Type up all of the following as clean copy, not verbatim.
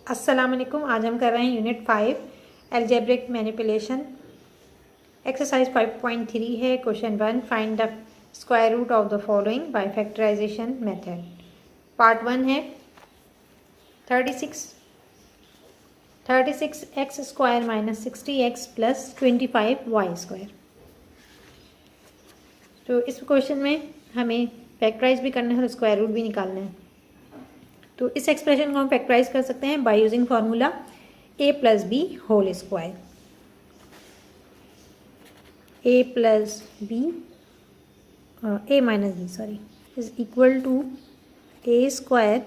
अस्सलाम वालेकुम। आज हम कर रहे हैं यूनिट 5 एल्जेब्रिक मैनिपुलेशन। एक्सरसाइज 5.3 है। Question 1, find the square root of the following by factorisation method. Part 1 है 36 x square minus 60x plus 25 y square. तो इस क्वेश्चन में हमें फैक्टराइज भी करना है और स्क्वायर रूट भी निकालना है। तो इस एक्सप्रेशन को हम फैक्टराइज कर सकते हैं by using formula a plus b whole square. a minus b is equal to a square,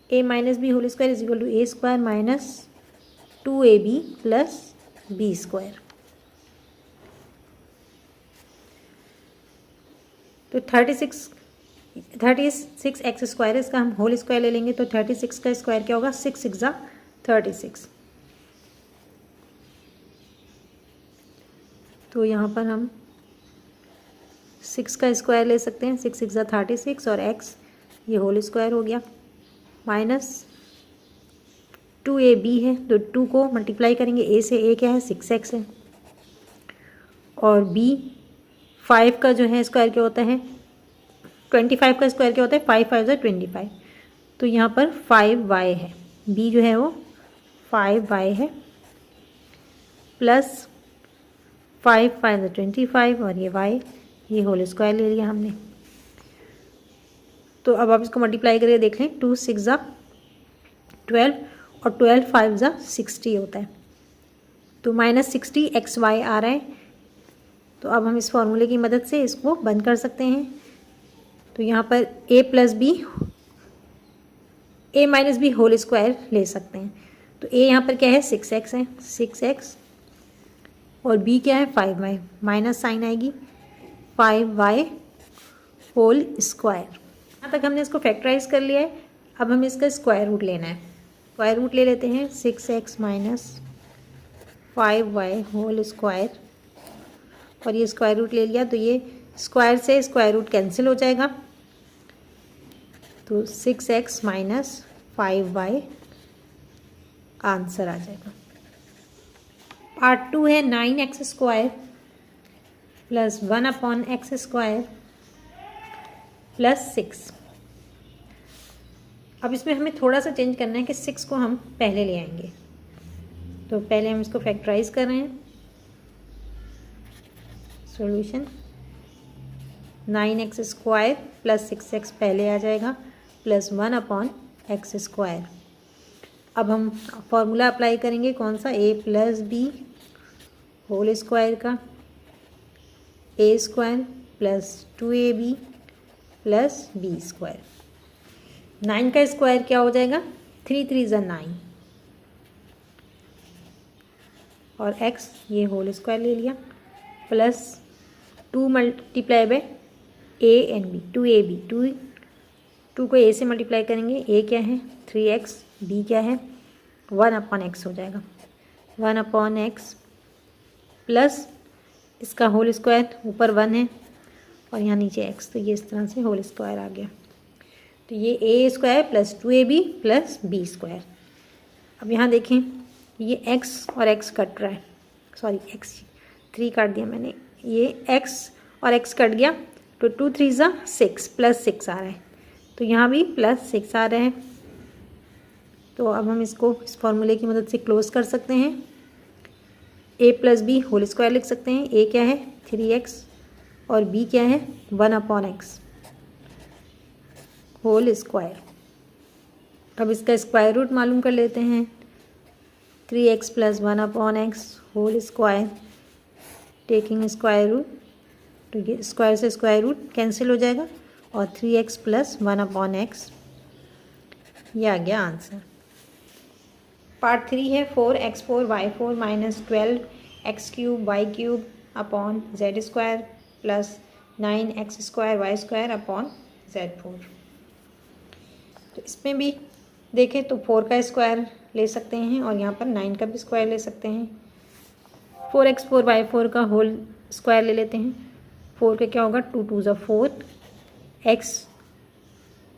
a minus b whole square is equal to a square minus 2ab plus b square. तो 36 x square, इसका हम whole square ले लेंगे तो 36 का square क्या होगा, 6 6 36। तो यहाँ पर हम 6 का स्क्वायर ले सकते हैं, 6 6 36 और x ये होल स्क्वायर हो गया माइनस 2ab है तो 2 को मल्टीप्लाई करेंगे a से, a क्या है 6x है, और b 5 का जो है स्क्वायर क्या होता है 25 का स्क्वायर क्या होता है 5 5 25। तो यहाँ पर 5y है, b जो है वो 5y है प्लस 5 5 25 और ये y ये होल स्क्वायर ले लिया हमने। तो अब आप इसको मल्टीप्लाई करके देख लें, 2 6 12 और 12 5 60 होता है। तो माइनस 60 xy आ रहा है। तो अब हम इस फॉर्मूले की मदद से इसको बंद कर सकते हैं। तो यहाँ पर a plus b, a minus b whole square ले सकते हैं। तो a यहाँ पर क्या है 6x है, 6x और b क्या है 5y, माइनस साइन आएगी 5y होल स्क्वायर। यहाँ तक हमने इसको फैक्टराइज कर लिया है। अब हमें इसका स्क्वायर रूट लेना है। स्क्वायर रूट ले लेते हैं 6x minus 5y whole square, और ये स्क्वायर रूट ले लिया तो ये स्क्वायर से स्क्वायर रूट कैंसिल हो जाएगा। तो 6x माइनस 5y आंसर आ जाएगा। पार्ट 2 है 9x square plus 1 upon x square plus 6। अब इसमें हमें थोड़ा सा चेंज करना है कि 6 को हम पहले ले आएंगे। तो पहले हम इसको फैक्टराइज कर रहे हैं। Solution 9x square plus 6x पहले आ जाएगा प्लस 1 अपॉन एक्स स्क्वायर। अब हम फॉर्मूला अप्लाई करेंगे कौन सा, a plus b whole square का, a square plus 2ab plus b square. 9 का स्क्वायर क्या हो जाएगा 3 3 9 और x ये होल स्क्वायर ले लिया plus 2 multiply by a and b, 2ab, 2 को a से मल्टीप्लाई करेंगे, a क्या है 3x, b क्या है 1 अपॉन एक्स हो जाएगा, 1 अपॉन एक्स प्लस इसका होल स्क्वायर, ऊपर 1 है और यहाँ नीचे x, तो ये इस तरह से होल स्क्वायर आ गया। तो ये a square plus 2ab plus b square. अब यहाँ देखें ये x और x कट रहा है, सॉरी x 3 काट दिया मैंने, ये x और x कट गया तो 2 3 6 प्लस 6 आ रहा है। तो यहाँ भी प्लस 6 आ रहा है। तो अब हम इसको इस फॉर्मूले की मदद से क्लोज कर सकते हैं। a plus b whole square लिख सकते हैं। a क्या है 3x और b क्या है 1 अपॉन एक्स होल स्क्वायर। अब इसका स्क्वायर रूट मालूम कर लेते हैं। 3x plus 1 upon x whole square, taking square root, तो ये स्क्वायर से स्क्वायर रूट कैंसिल हो जाएगा और 3x प्लस 1 अपॉन एक्स, ये आ गया आंसर। पार्ट 3 है 4x4 y4 minus 12x cube y cube upon z square plus 9x square y square upon z4। तो इसमें भी देखें तो 4 का स्क्वायर ले सकते हैं और यहाँ पर 9 का भी स्क्वायर ले सकते हैं। 4x4 y4 का होल स्क्वायर ले लेते हैं। 4 का क्या होगा 2 2 4, x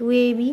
2ab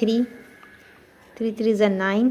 3 3 × 9،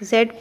z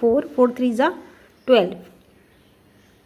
4 4 3 = 12،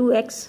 2x،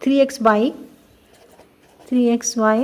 3xy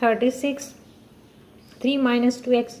36، 3 - 2x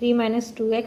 3 - 2x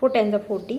4 10 = 40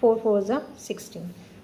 4 4 = 16،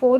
4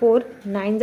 4 9 =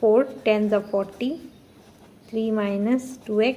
4 10 = 40 3 - 2x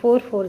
4 4 =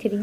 3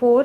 4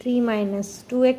3 - 2x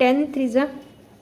10 3 =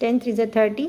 10 3 = 30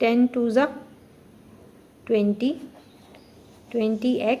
10 2 = 20 20x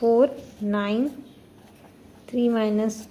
4 9 3 -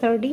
30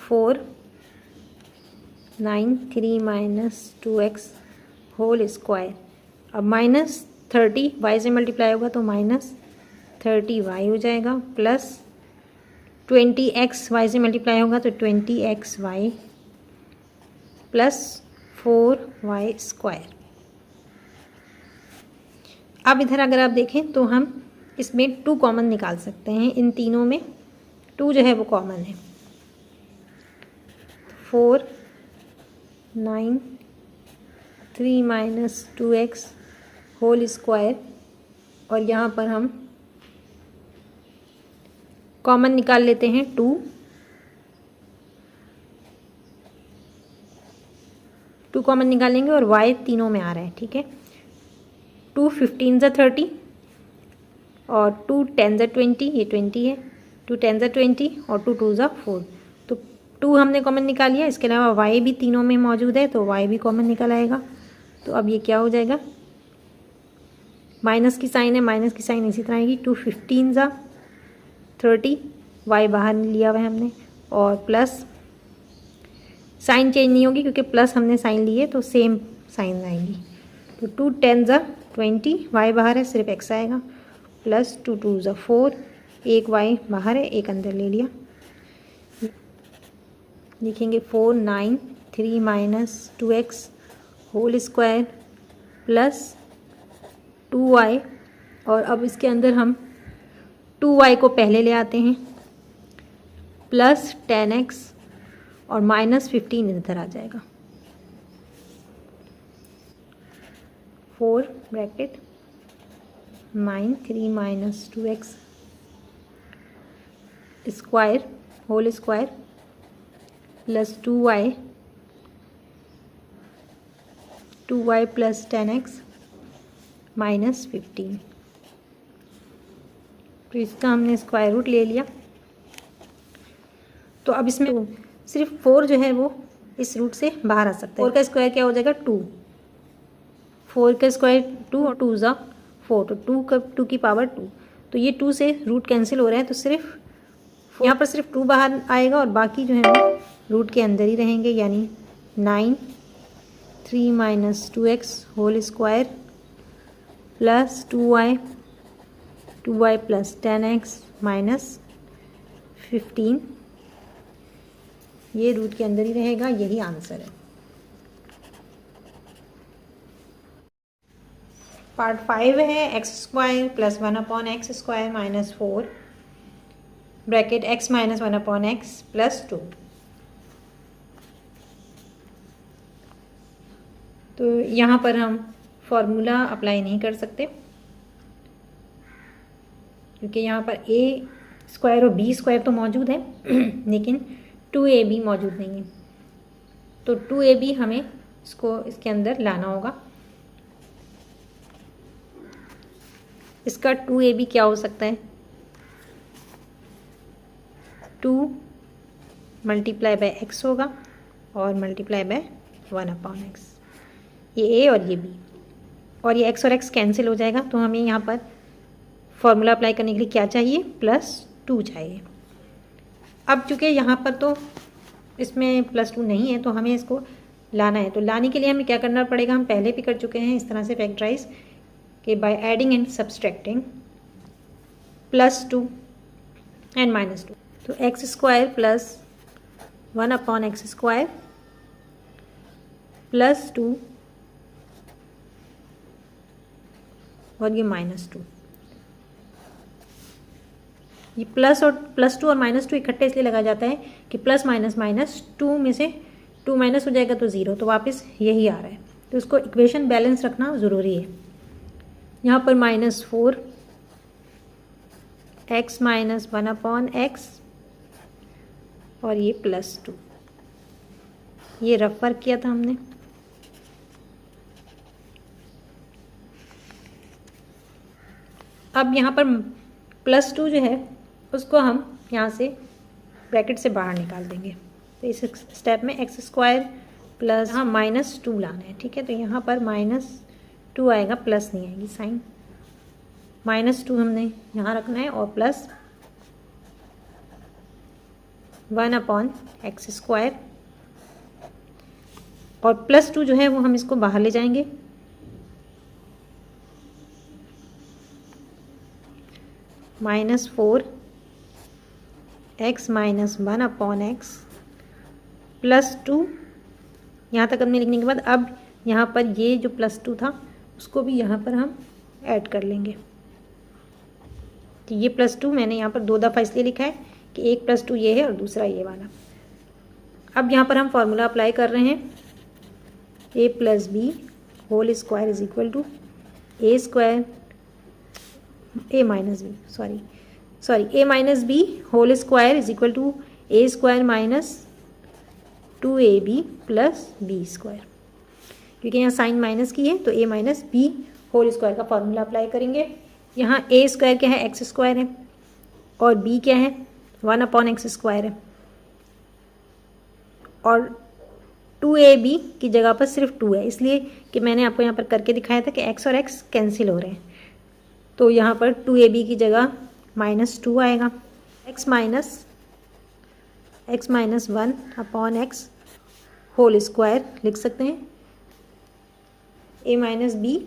4 9 3 - 2x whole square. अब -30 y से मल्टीप्लाई होगा तो -30y हो जाएगा, प्लस 20x y से मल्टीप्लाई होगा तो 20xy प्लस 4y स्क्वायर। अब इधर अगर आप देखें तो हम इसमें 2 कॉमन निकाल सकते हैं, इन तीनों में 2 जो है वो कॉमन है। 4 9 3 माइनस 2x होल स्क्वायर, और यहाँ पर हम कॉमन निकाल लेते हैं 2 कॉमन निकालेंगे और y तीनों में आ रहा है, ठीक है। 2 15 ज़ा 30 और 2 10 ज़ा 20, ये 20 है, 2 10 ज़ा 20 और 2 2 ज़ा 4, तो 2 हमने कॉमन निकाल लिया। इसके अलावा y भी तीनों में मौजूद है तो y भी कॉमन निकल आएगा। तो अब ये क्या हो जाएगा, माइनस की साइन है, माइनस की साइन इसी तरह आएगी। 2 15 ज़ा 30, y बाहर लिया हुआ है हमने, और प्लस साइन चेंज नहीं होगी क्योंकि प्लस हमने साइन लिए तो सेम साइन आएंगी। तो 2 10 ज़ा 20, y बाहर है, सिर्फ x आएगा, प्लस 2 2 ज़ा 4, एक y बाहर है, एक अंदर ले लिया। लिखेंगे 4 9 3 minus 2x whole square plus 2y, और अब इसके अंदर हम 2y को पहले ले आते हैं, प्लस 10x और माइनस 15 इधर आ जाएगा। 4 bracket 9 3 minus 2x square whole square plus 2y plus 10x minus 15। तो इसका हमने स्क्वायर रूट ले लिया। तो अब इसमें सिर्फ 4 जो है वो इस रूट से बाहर आ सकता है। 4 का स्क्वायर क्या हो जाएगा 2, 4 का स्क्वायर 2 और 2 ज़ा 4, तो 2 की पावर 2, तो ये 2 से रूट कैंसिल हो रहे हैं, तो सिर्फ यहाँ पर सिर्फ 2 बाहर आएगा और बाकी जो है वो रूट के अंदर ही रहेंगे, यानी 9 3 minus 2x whole square plus 2y plus 10x minus 15, ये रूट के अंदर ही रहेगा, यही आंसर है। पार्ट 5 है x square plus 1/x square minus 4 bracket x minus 1/x plus 2। तो यहाँ पर हम फॉर्मूला अप्लाई नहीं कर सकते क्योंकि यहाँ पर a स्क्वायर और b स्क्वायर तो मौजूद है लेकिन 2ab मौजूद नहीं है, तो 2ab हमें इसको इसके अंदर लाना होगा। इसका 2ab क्या हो सकता है, 2 मल्टीप्लाई बाय x होगा और मल्टीप्लाई बाय 1/x, ये a और ये b, और ये x और x कैंसिल हो जाएगा। तो हमें यहाँ पर फॉर्मूला अप्लाई करने के लिए क्या चाहिए, +2 चाहिए। अब चूँकि यहाँ पर तो इसमें +2 नहीं है तो हमें इसको लाना है, तो लाने के लिए हमें क्या करना पड़ेगा, हम पहले भी कर चुके हैं इस तरह से फैक्टराइज कि by adding and subtracting +2 and -2, तो x square plus 1/x square +2 और ये -2, ये +2 और -2 इकट्ठे इसलिए लगा जाता है कि प्लस माइनस माइनस 2 में से 2 माइनस हो जाएगा तो 0, तो वापस यही आ रहा है, तो इसको इक्वेशन बैलेंस रखना ज़रूरी है। यहाँ पर -4 x माइनस 1/x और ये +2, ये रफ वर्क किया था हमने। अब यहाँ पर +2 जो है उसको हम यहाँ से ब्रैकेट से बाहर निकाल देंगे, तो इस स्टेप में x स्क्वायर प्लस हाँ -2 लाना है, ठीक है। तो यहाँ पर -2 आएगा, प्लस नहीं आएगी साइन, -2 हमने यहाँ रखना है और प्लस 1/x स्क्वायर, और +2 जो है वो हम इसको बाहर ले जाएंगे -4 x माइनस 1/x +2। यहाँ तक हमने लिखने के बाद अब यहाँ पर ये जो +2 था उसको भी यहाँ पर हम ऐड कर लेंगे। तो ये +2 मैंने यहाँ पर 2 दफ़ा इसलिए लिखा है कि एक +2 ये है और दूसरा ये वाला। अब यहाँ पर हम फॉर्मूला अप्लाई कर रहे हैं, a + b whole square is equal to a square a minus b whole square is equal to a square minus 2ab plus b square. क्योंकि यहाँ साइन माइनस की है तो a minus b whole square का formula apply करेंगे। यहाँ a square क्या है, एक्स स्क्वायर है, और b क्या है, 1/x स्क्वायर है, और 2ab की जगह पर सिर्फ 2 है, इसलिए कि मैंने आपको यहाँ पर करके दिखाया था कि x और x कैंसिल हो रहे हैं। तो यहाँ पर 2ab की जगह -2 आएगा। x minus 1/x whole square लिख सकते हैं। a minus b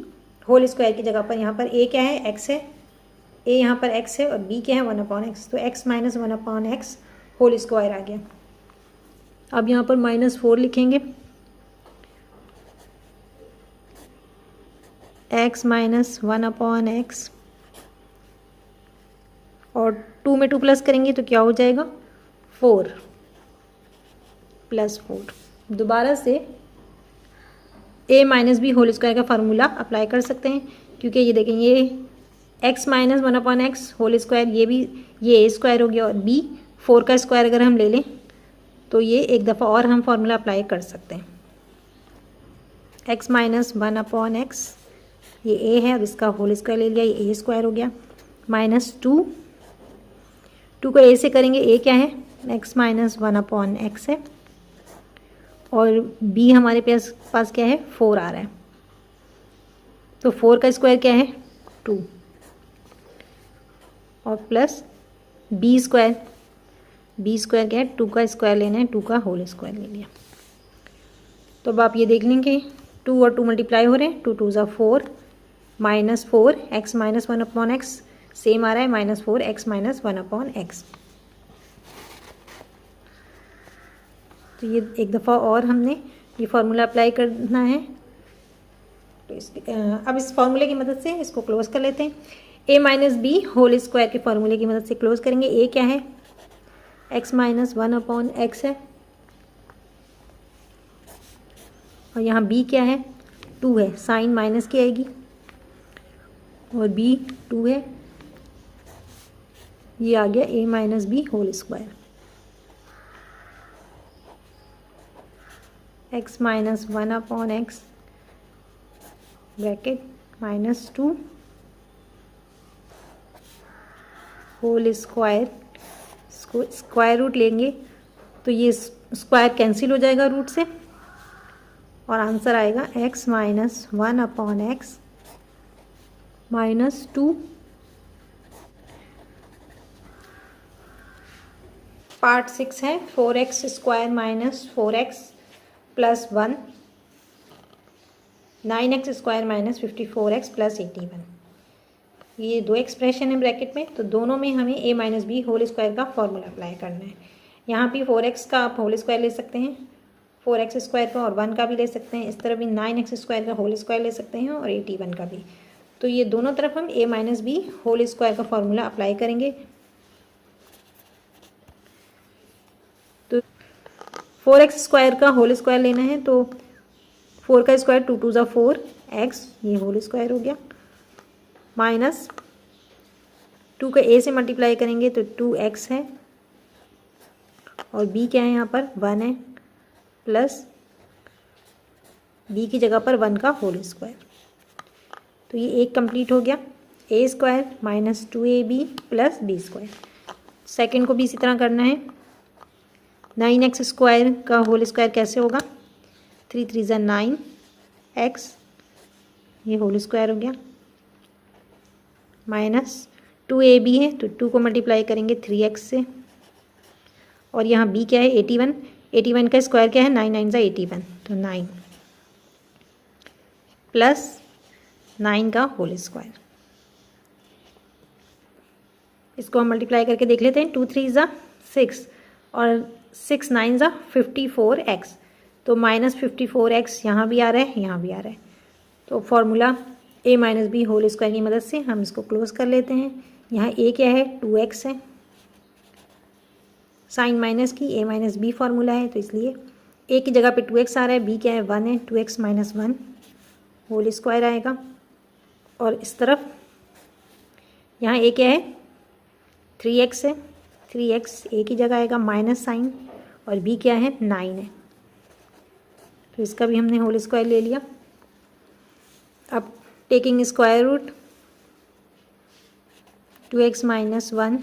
whole square की जगह पर यहाँ पर a क्या है, x है, a यहाँ पर x है और b क्या है, 1/x। तो x minus 1/x whole square आ गया। अब यहाँ पर -4 लिखेंगे, x माइनस 1/x और 2 में 2 प्लस करेंगे तो क्या हो जाएगा, 4 + 4। दोबारा से a minus b whole square का फार्मूला अप्लाई कर सकते हैं, क्योंकि ये देखें ये x minus 1/x whole square ये a स्क्वायर हो गया, और b 4 का स्क्वायर अगर हम ले लें तो ये एक दफ़ा और हम फार्मूला अप्लाई कर सकते हैं। x माइनस 1/x ये a है और इसका होल स्क्वायर ले लिया, ये a स्क्वायर हो गया, -2 को a से करेंगे, a क्या है, x माइनस 1/x है, और b हमारे पास क्या है, 4 आ रहा है। तो 4 का स्क्वायर क्या है, 2, और प्लस b स्क्वायर क्या है, 2 का स्क्वायर लेना है, 2 का होल स्क्वायर ले लिया। तो अब आप ये देख लेंगे 2 और 2 मल्टीप्लाई हो रहे हैं, 2 2 = 4, -4 x माइनस 1/x सेम आ रहा है, -4 x माइनस 1/x। तो ये एक दफ़ा और हमने ये फार्मूला अप्लाई करना है। तो अब इस फार्मूले की मदद से इसको क्लोज कर लेते हैं। a minus b whole square के फार्मूले की मदद से क्लोज करेंगे। a क्या है, x माइनस 1/x है, और यहाँ b क्या है, 2 है, साइन माइनस की आएगी, और b 2 है, ये आ गया a minus b whole square. x minus 1/x bracket -2 whole square, square root लेंगे तो ये स्क्वायर कैंसिल हो जाएगा रूट से, और आंसर आएगा x माइनस 1/x -2। पार्ट 6 है 4x square minus 4x plus 1, 9x square minus 54x plus 81। ये दो एक्सप्रेशन है ब्रैकेट में, तो दोनों में हमें a minus b whole square का फॉर्मूला अप्लाई करना है। यहाँ भी 4x का आप होल स्क्वायर ले सकते हैं, 4x स्क्वायर का, और 1 का भी ले सकते हैं। इस तरह भी 9x स्क्वायर का होल स्क्वायर ले सकते हैं, और 81 का भी। तो ये दोनों तरफ हम a minus b whole square का फॉर्मूला अप्लाई करेंगे। तो 4x स्क्वायर का होल स्क्वायर लेना है, तो 4 का स्क्वायर 2 2 = 4 x, ये होल स्क्वायर हो गया, माइनस 2 का a से मल्टीप्लाई करेंगे तो 2x है, और b क्या है, यहाँ पर 1 है, प्लस b की जगह पर 1 का होल स्क्वायर। तो ये एक कंप्लीट हो गया, a square minus 2ab plus b square. Second को भी इसी तरह करना है। 9x स्क्वायर का होल स्क्वायर कैसे होगा, 3 3 = 9 x, ये होल स्क्वायर हो गया, माइनस 2ab है तो 2 को मल्टीप्लाई करेंगे 3x से, और यहाँ b क्या है, 81, 81 का स्क्वायर क्या है, 9 9 = 81, तो 9 प्लस 9 का होल स्क्वायर। इसको हम मल्टीप्लाई करके देख लेते हैं। 2 3 ज़ा 6 और 6 9 ज़ा 54x, तो -54x यहाँ भी आ रहा है, यहाँ भी आ रहा है। तो formula a minus b whole square की मदद से हम इसको क्लोज कर लेते हैं। यहाँ a क्या है, 2x है, साइन माइनस की a माइनस बी फार्मूला है, तो इसलिए a की जगह पे 2x आ रहा है, b क्या है 1 है, 2x माइनस 1 होल स्क्वायर आएगा। और इस तरफ यहाँ a क्या है, 3x है, 3x a की जगह आएगा माइनस साइन, और b क्या है 9 है, तो इसका भी हमने होल स्क्वायर ले लिया। अब taking square root 2x minus 1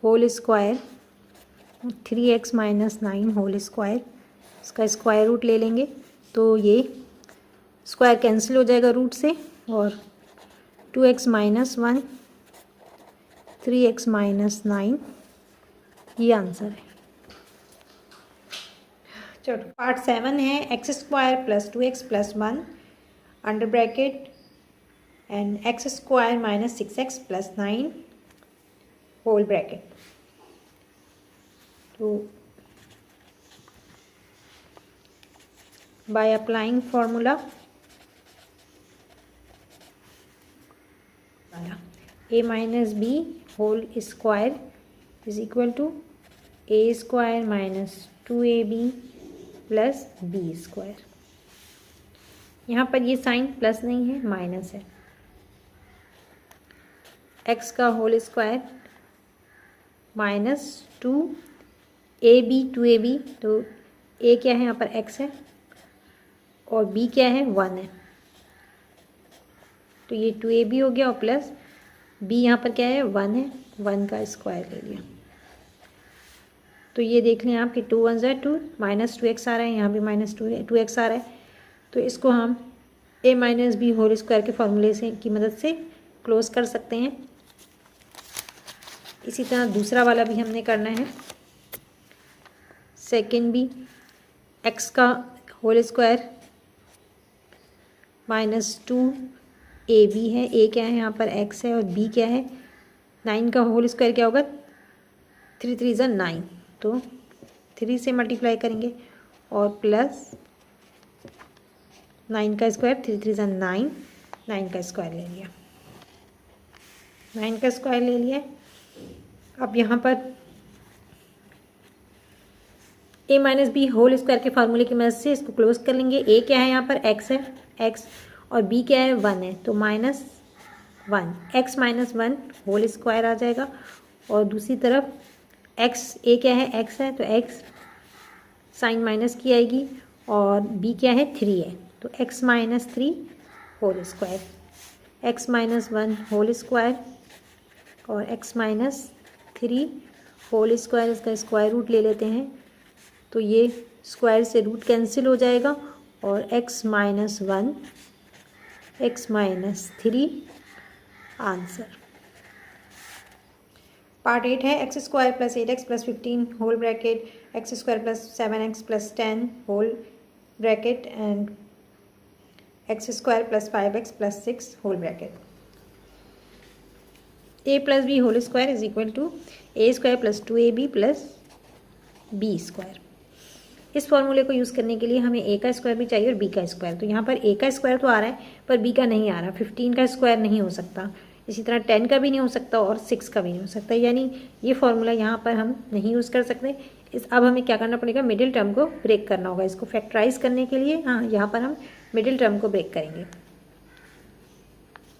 whole square 3x minus 9 whole square, इसका स्क्वायर रूट ले लेंगे तो ये स्क्वायर कैंसिल हो जाएगा रूट से, और 2x माइनस 1 3x माइनस 9 ये आंसर है। चलो पार्ट 7 है, x square plus 2x plus 1 under bracket and x square minus 6x plus 9 whole bracket. तो by applying formula a minus b whole square is equal to a square minus 2ab plus b square. यहाँ पर ये sign plus नहीं है, minus है। x का whole square minus 2ab 2ab, तो a क्या है यहाँ पर x है और b क्या है 1 है, तो ये 2ab हो गया, और प्लस b यहाँ पर क्या है 1 है, 1 का स्क्वायर ले लिया। तो ये देख लें आप कि 2 1 ज़ा 2 माइनस 2x आ रहा है, यहाँ भी माइनस 2x आ रहा है, तो इसको हम a minus b whole square के फॉर्मूले से की मदद से क्लोज कर सकते हैं। इसी तरह दूसरा वाला भी हमने करना है। सेकेंड भी x का होल स्क्वायर माइनस 2ab है, a क्या है यहाँ पर x है, और b क्या है 9 का होल स्क्वायर क्या होगा, 3 3 ज़ा 9, तो 3 से मल्टीप्लाई करेंगे और प्लस 9 का स्क्वायर 3 3 ज़ा 9, 9 का स्क्वायर ले लिया, 9 का स्क्वायर ले लिया। अब यहाँ पर a minus b whole square के फार्मूले की मदद से इसको क्लोज कर लेंगे। a क्या है यहाँ पर x है, x, और b क्या है 1 है, तो minus 1 x minus 1 whole square आ जाएगा, और दूसरी तरफ x a क्या है x है, तो x साइन माइनस की आएगी, और b क्या है 3 है, तो x minus 3 whole square, x minus 1 whole square और x माइनस 3 होल स्क्वायर, इसका स्क्वायर रूट ले लेते हैं, तो ये स्क्वायर से रूट कैंसिल हो जाएगा, और x minus 1 x minus 3 answer. Part 8 है, x square plus 8x plus 15 whole bracket x square plus 7x plus 10 whole bracket and x square plus 5x plus 6 whole bracket. a plus b whole square is equal to a square plus 2ab plus b square. इस फॉर्मूले को use करने के लिए हमें a का square भी चाहिए और b का स्क्वायर, तो यहाँ पर a का स्क्वायर तो आ रहा है पर b का नहीं आ रहा। 15 का स्क्वायर नहीं हो सकता, इसी तरह 10 का भी नहीं हो सकता और 6 का भी नहीं हो सकता, यानी ये फॉर्मूला यहाँ पर हम नहीं यूज़ कर सकते। अब हमें क्या करना पड़ेगा, मिडिल टर्म को ब्रेक करना होगा। इसको फैक्टराइज करने के लिए हाँ यहाँ पर हम मिडिल टर्म को ब्रेक करेंगे,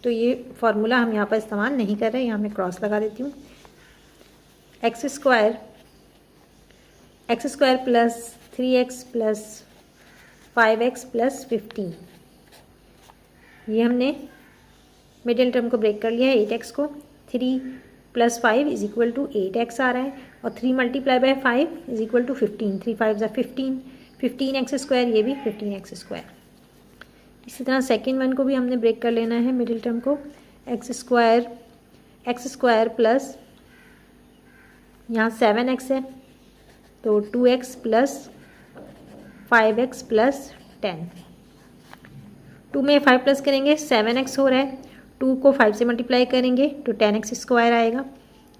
तो ये फार्मूला हम यहाँ पर इस्तेमाल नहीं कर रहे, यहाँ मैं क्रॉस लगा देती हूँ। X square plus 3x plus 5x plus 15, ये हमने मिडिल टर्म को ब्रेक कर लिया है। 8x को 3 plus 5 is equal to 8x आ रहा है, और 3 multiply by 5 is equal to 15, 3 5 ज़ा 15, 15x स्क्वायर, ये भी 15x स्क्वायर। इसी तरह सेकेंड वन को भी हमने ब्रेक कर लेना है मिडिल टर्म को। एक्स स्क्वायर प्लस यहाँ 7x है, तो 2x प्लस 5x प्लस 10, 2 में 5 प्लस करेंगे 7x हो रहा है, 2 को 5 से मल्टीप्लाई करेंगे तो 10x स्क्वायर आएगा।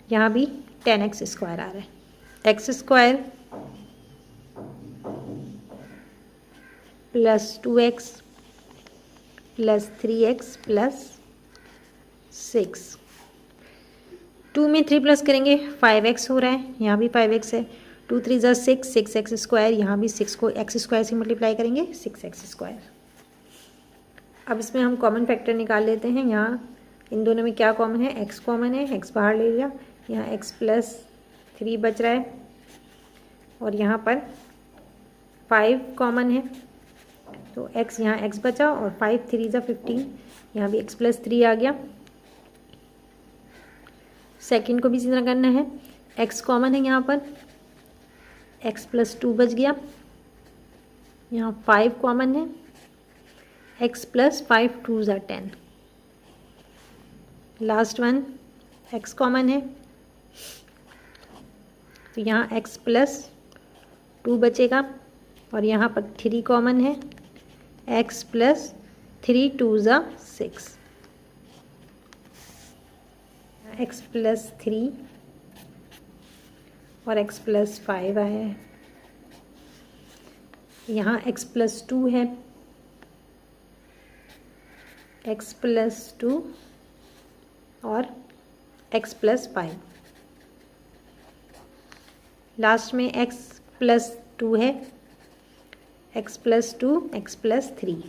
यहाँ भी 10x स्क्वायर आ रहा है। X square plus 2x plus 3x plus 6। 2 में 3 प्लस करेंगे 5x हो रहा है, यहाँ भी 5x है। 2 3 ज़ा 6, 6x स्क्वायर, यहाँ भी 6 को x स्क्वायर से मल्टीप्लाई करेंगे 6x स्क्वायर। अब इसमें हम कॉमन फैक्टर निकाल लेते हैं। यहाँ इन दोनों में क्या कॉमन है, x कॉमन है, x बाहर ले लिया, यहाँ x प्लस 3 बच रहा है और यहाँ पर 5 कॉमन है, तो x यहाँ x बचा और 5 3 ज़ा 15, यहाँ भी x प्लस 3 आ गया। सेकंड को भी इसी तरह करना है, x कॉमन है यहाँ पर, x प्लस 2 बच गया, यहाँ 5 कॉमन है, x प्लस 5 2 ज़ा 10। लास्ट वन x कॉमन है, तो यहाँ x प्लस 2 बचेगा और यहाँ पर 3 कॉमन है, x प्लस 3 2 ज़ा 6, x प्लस 3 और x प्लस 5 आया है। यहाँ x प्लस 2 है, x प्लस 2 और x प्लस 5। लास्ट में x प्लस 2 है, x प्लस 2 x प्लस 3।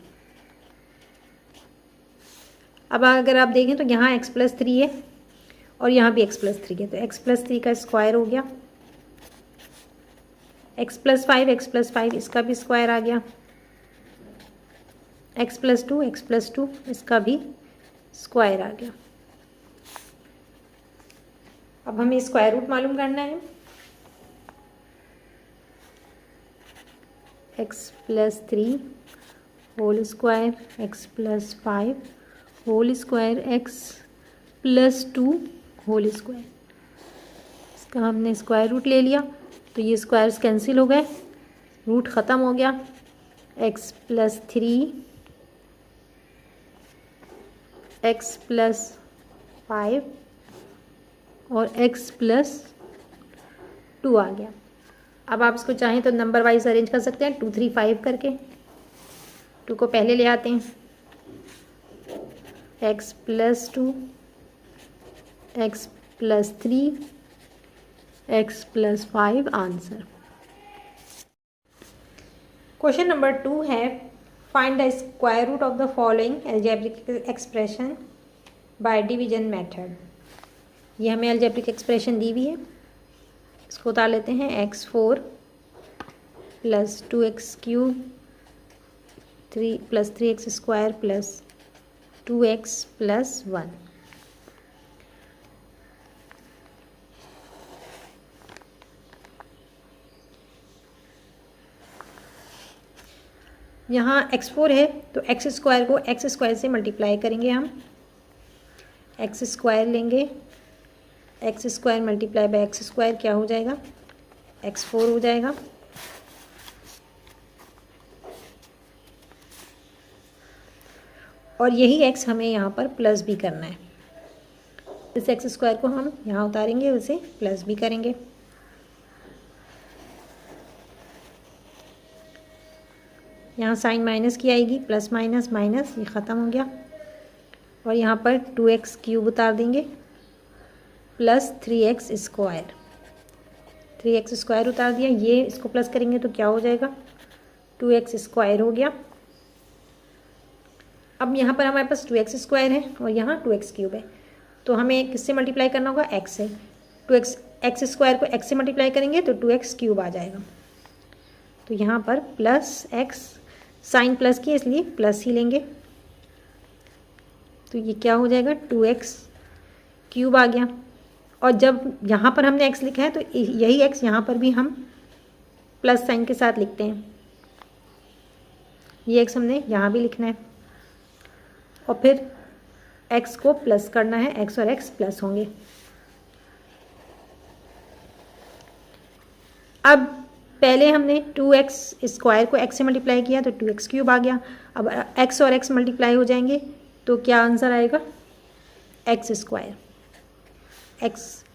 अब अगर आप देखें तो यहाँ x प्लस 3 है और यहाँ भी x प्लस 3 है, तो x प्लस 3 का स्क्वायर हो गया, x प्लस 5 इसका भी स्क्वायर आ गया, x प्लस 2 इसका भी स्क्वायर आ गया। अब हमें स्क्वायर रूट मालूम करना है। x plus 3 whole square, x plus 5 whole square, x plus 2 whole square. इसका हमने स्क्वायर रूट ले लिया तो ये स्क्वायर्स कैंसिल हो गए, रूट ख़त्म हो गया। x प्लस 3 x प्लस 5 और x प्लस 2 आ गया। अब आप इसको चाहें तो नंबर वाइज अरेंज कर सकते हैं, 2 3 5 करके। 2 को पहले ले आते हैं, x plus 2 x plus 3 x plus 5 answer. Question number 2 है, find the square root of the following algebraic expression by division method. ये हमें एल्जेब्रिक एक्सप्रेशन दी हुई है, इसको उतार लेते हैं। x4 plus 2x cube 3 plus 3x square plus 2x plus 1। यहाँ x4 है तो x स्क्वायर को x स्क्वायर से मल्टीप्लाई करेंगे हम, x स्क्वायर लेंगे, x square multiply by x square क्या हो जाएगा, x4 हो जाएगा। और यही x हमें यहाँ पर प्लस भी करना है, इस x स्क्वायर को हम यहाँ उतारेंगे, उसे प्लस भी करेंगे। यहाँ साइन माइनस की आएगी, प्लस माइनस माइनस, ये ख़त्म हो गया। और यहाँ पर 2x क्यूब उतार देंगे plus 3x square, 3x square उतार दिया, ये इसको प्लस करेंगे तो क्या हो जाएगा, 2x स्क्वायर हो गया। अब यहाँ पर हमारे पास 2x स्क्वायर है और यहाँ 2x क्यूब है, तो हमें किससे मल्टीप्लाई करना होगा, x से। 2x x स्क्वायर को x से मल्टीप्लाई करेंगे तो 2x क्यूब आ जाएगा। तो यहाँ पर प्लस x, साइन प्लस की इसलिए प्लस ही लेंगे, तो ये क्या हो जाएगा, 2x क्यूब आ गया। और जब यहाँ पर हमने x लिखा है तो यही x यहाँ पर भी हम प्लस साइन के साथ लिखते हैं, ये x हमने यहाँ भी लिखना है और फिर x को प्लस करना है, x और x प्लस होंगे। अब पहले हमने 2x स्क्वायर को x से मल्टीप्लाई किया तो 2x क्यूब आ गया। अब x और x मल्टीप्लाई हो जाएंगे तो क्या आंसर आएगा, x square. x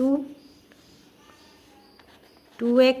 2, 2x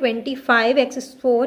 25x4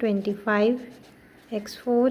25x4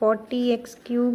40x³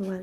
1.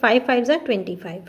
5 5 25,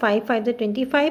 5 5 25,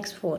x4.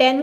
10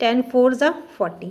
10 4 40,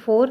4,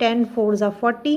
10 4 40,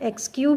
x³,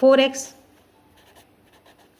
4x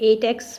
8x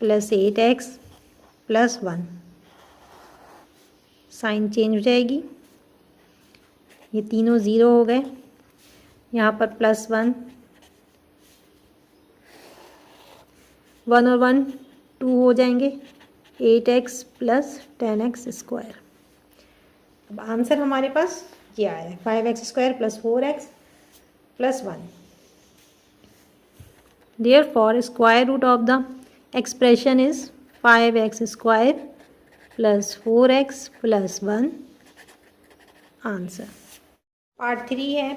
plus 8x plus 1, sign change हो जाएगी, ये तीनों ज़ीरो हो गए, यहाँ पर प्लस 1, 1 और 1 2 हो जाएंगे, 8x प्लस 10x स्क्वायर। अब आंसर हमारे पास ये आया है 5x square plus 4x plus 1। Therefore, square root of the expression is 5x square plus 4x plus 1 answer. Part 3 है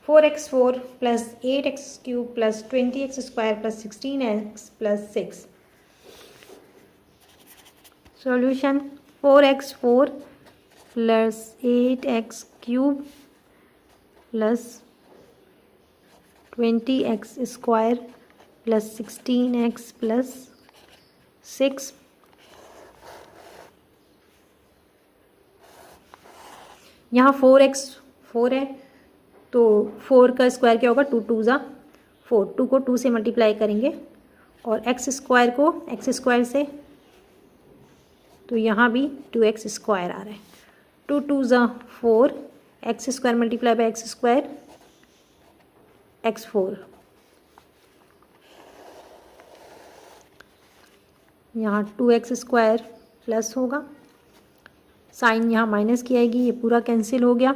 4x4 plus 8x cube plus 20x square plus 16x plus 6। Solution 4x4 plus 8x cube plus 20x square plus 16x plus 6। यहाँ 4x4 है तो 4 का square क्या होगा, 2 2 ज़ा 4, 2 को 2 से मल्टीप्लाई करेंगे और x स्क्वायर को x स्क्वायर से, तो यहाँ भी 2x स्क्वायर आ रहा है, 2 2 ज़ा 4, x square multiply by x square x4, यहाँ 2x स्क्वायर प्लस होगा, साइन यहाँ माइनस की आएगी, ये पूरा कैंसिल हो गया,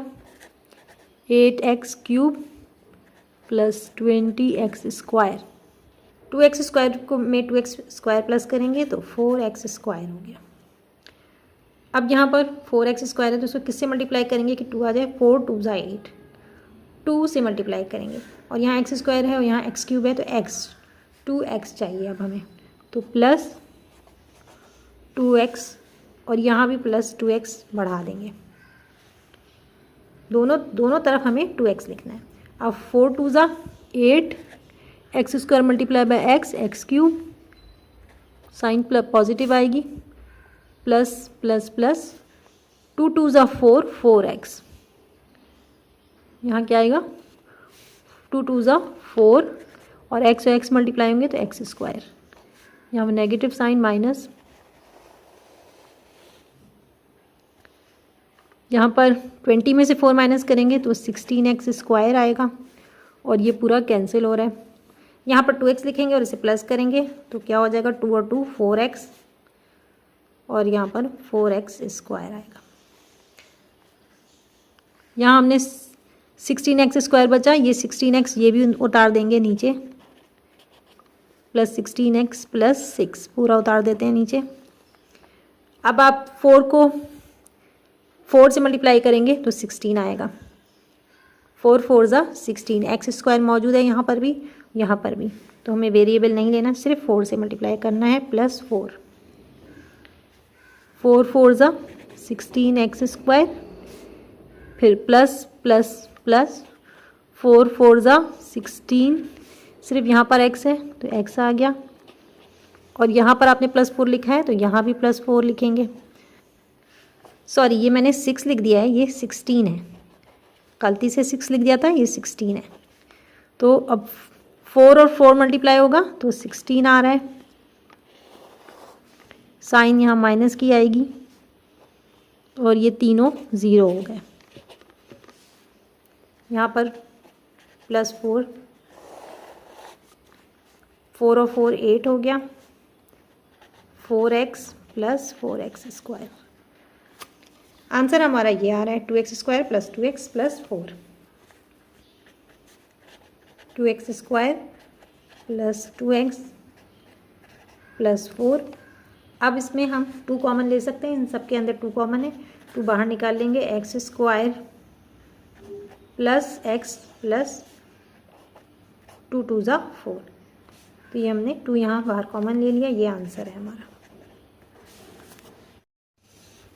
8x cube plus 20x square, 2x square को में 2x स्क्वायर प्लस करेंगे तो 4x स्क्वायर हो गया। अब यहाँ पर 4x स्क्वायर है तो उसको किससे मल्टीप्लाई करेंगे कि 2 आ जाए, 4 2 ज़ा 8, 2 से मल्टीप्लाई करेंगे और यहाँ x स्क्वायर है और यहाँ x क्यूब है तो x 2x चाहिए अब हमें, तो प्लस 2x और यहाँ भी प्लस 2x बढ़ा देंगे, दोनों तरफ हमें 2x लिखना है। अब 4 2 ज़ा 8, x square multiply by x cube, sign plus positive आएगी, प्लस प्लस प्लस 2 2 ज़ा 4, 4x, यहाँ क्या आएगा 2 2 ज़ा 4 और x और x मल्टीप्लाई होंगे तो x स्क्वायर, यहाँ नेगेटिव साइन माइनस, यहाँ पर 20 में से 4 माइनस करेंगे तो 16x स्क्वायर आएगा और ये पूरा कैंसिल हो रहा है। यहाँ पर 2x लिखेंगे और इसे प्लस करेंगे तो क्या हो जाएगा, 2 और 2 4x और यहाँ पर 4x स्क्वायर आएगा। यहाँ हमने 16x स्क्वायर बचा, ये 16x ये भी उतार देंगे नीचे, प्लस 16x प्लस 6 पूरा उतार देते हैं नीचे। अब आप 4 को 4 से मल्टीप्लाई करेंगे तो 16 आएगा, 4 4 ज़ा 16, एक्स स्क्वायर मौजूद है यहाँ पर भी, तो हमें वेरिएबल नहीं लेना, सिर्फ 4 से मल्टीप्लाई करना है, प्लस 4 4 4 ज़ा 16 एक्स स्क्वायर, फिर प्लस प्लस प्लस 4 4 ज़ा 16, सिर्फ यहाँ पर x है तो x आ गया और यहाँ पर आपने प्लस 4 लिखा है तो यहाँ भी प्लस 4 लिखेंगे। सॉरी, ये मैंने 6 लिख दिया है, ये 16 है, गलती से 6 लिख दिया था, ये 16 है। तो अब 4 और 4 मल्टीप्लाई होगा तो 16 आ रहा है, साइन यहाँ माइनस की आएगी और ये तीनों ज़ीरो हो गए, यहाँ पर प्लस 4 और 4 8 हो गया, 4x plus 4x square. Answer हमारा ये आ रहा है 2x square plus 2x plus 4, 2x square plus 2x plus 4। अब इसमें हम 2 कॉमन ले सकते हैं, इन सब के अंदर 2 कॉमन है, 2 बाहर निकाल लेंगे, x square plus x plus 2 2 ज़ा 4, तो ये हमने 2 यहाँ बाहर कॉमन ले लिया, ये आंसर है हमारा।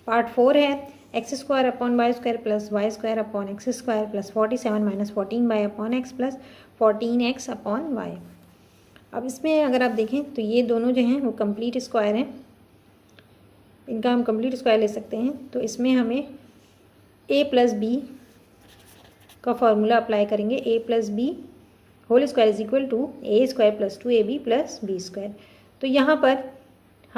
पार्ट 4 है x square upon y square plus y square upon x square plus 47 minus 14 y upon x plus 14x upon y. अब इसमें अगर आप देखें तो ये दोनों जो हैं वो कंप्लीट स्क्वायर हैं, इनका हम कंप्लीट स्क्वायर ले सकते हैं। तो इसमें हमें a प्लस बी का फॉर्मूला अप्लाई करेंगे, a plus b whole square is equal to a square plus 2ab plus b square. तो यहाँ पर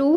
2،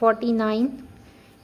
49،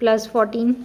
+14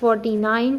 49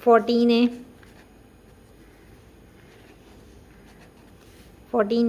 14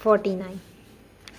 49،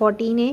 14a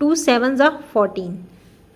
2 7 14،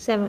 7،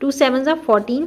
2 7 14،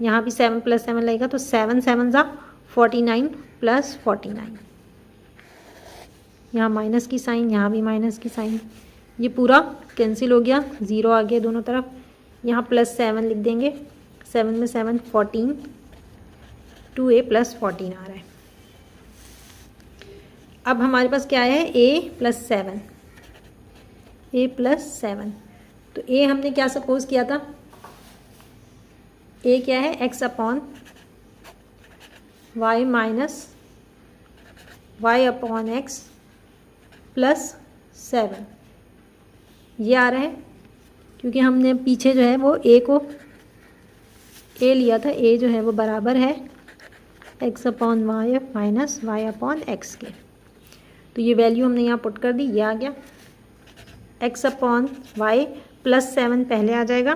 यहाँ भी 7 + 7 लगेगा, तो 7 7 ज़ा 49 + 49, यहाँ माइनस की साइन, यहाँ भी माइनस की साइन, ये पूरा कैंसिल हो गया, 0 आ गया दोनों तरफ। यहाँ +7 लिख देंगे, 7 में 7 14, 2a + 14 आ रहा है। अब हमारे पास क्या है, a + 7, a + 7, तो a हमने क्या सपोज किया था, a क्या है, x/y - y/x + 7, ये आ रहा है, क्योंकि हमने पीछे जो है वो a को a लिया था, a जो है वो बराबर है x/y - y/x के, तो ये वैल्यू हमने यहाँ पुट कर दी, ये आ गया x/y + 7 पहले आ जाएगा,